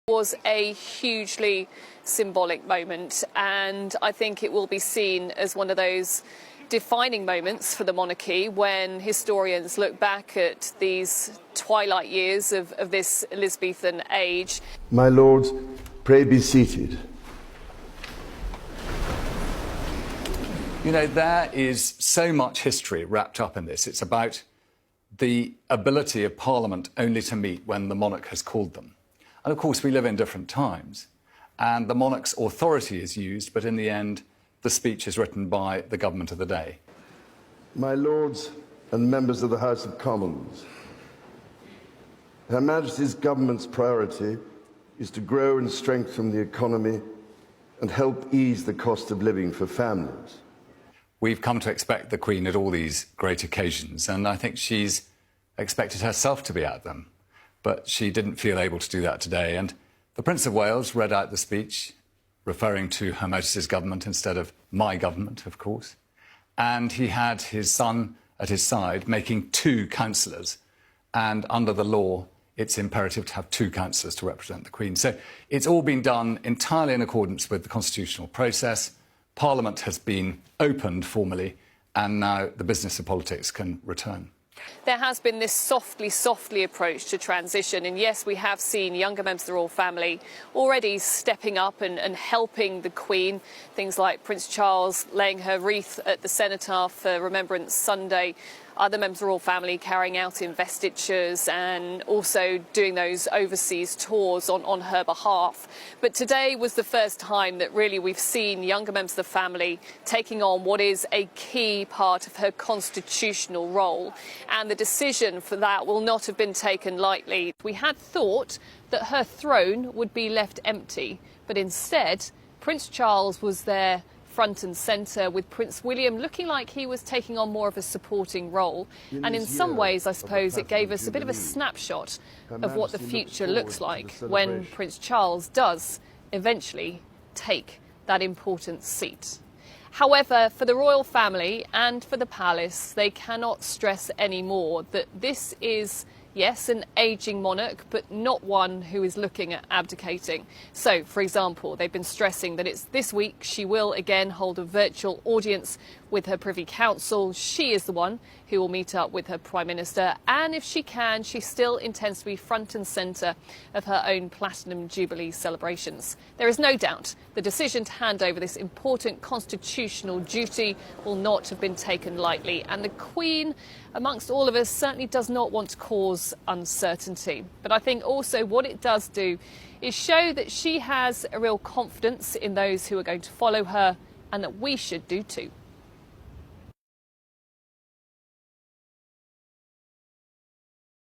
Was a hugely symbolic moment, and I think it will be seen as one of those defining moments for the monarchy when historians look back at these twilight years of this Elizabethan age. My lords, pray be seated. You know, there is so much history wrapped up in this. It's about the ability of Parliament only to meet when the monarch has called them. And of course, we live in different times, and the monarch's authority is used, but in the end, the speech is written by the government of the day. My lords and members of the House of Commons, Her Majesty's government's priority is to grow and strengthen the economy and help ease the cost of living for families. We've come to expect the Queen at all these great occasions, and I think she's expected herself to be at them. But she didn't feel able to do that today. And the Prince of Wales read out the speech, referring to Her Majesty's government instead of my government, of course. And he had his son at his side, making 2 councillors. And under the law, it's imperative to have 2 councillors to represent the Queen. So it's all been done entirely in accordance with the constitutional process. Parliament has been opened formally, and now the business of politics can return. There has been this softly approach to transition, and yes, we have seen younger members of the royal family already stepping up and helping the Queen. Things like Prince Charles laying her wreath at the cenotaph for Remembrance Sunday, other members of the royal family carrying out investitures and also doing those overseas tours on her behalf. But today was the first time that really we've seen younger members of the family taking on what is a key part of her constitutional role. And the decision for that will not have been taken lightly. We had thought that her throne would be left empty, but instead Prince Charles was there front and centre, with Prince William looking like he was taking on more of a supporting role. And in some ways, I suppose, it gave us a bit of a snapshot of what the future looks like when Prince Charles does eventually take that important seat. However, for the royal family and for the palace, they cannot stress anymore that this is, yes, an ageing monarch, but not one who is looking at abdicating. So, for example, they've been stressing that it's this week she will again hold a virtual audience with her Privy Council. She is the one who will meet up with her Prime Minister, and if she can, she still intends to be front and centre of her own Platinum Jubilee celebrations. There is no doubt the decision to hand over this important constitutional duty will not have been taken lightly, and the Queen, amongst all of us, certainly does not want to cause uncertainty. But I think also what it does do is show that she has a real confidence in those who are going to follow her, and that we should do too.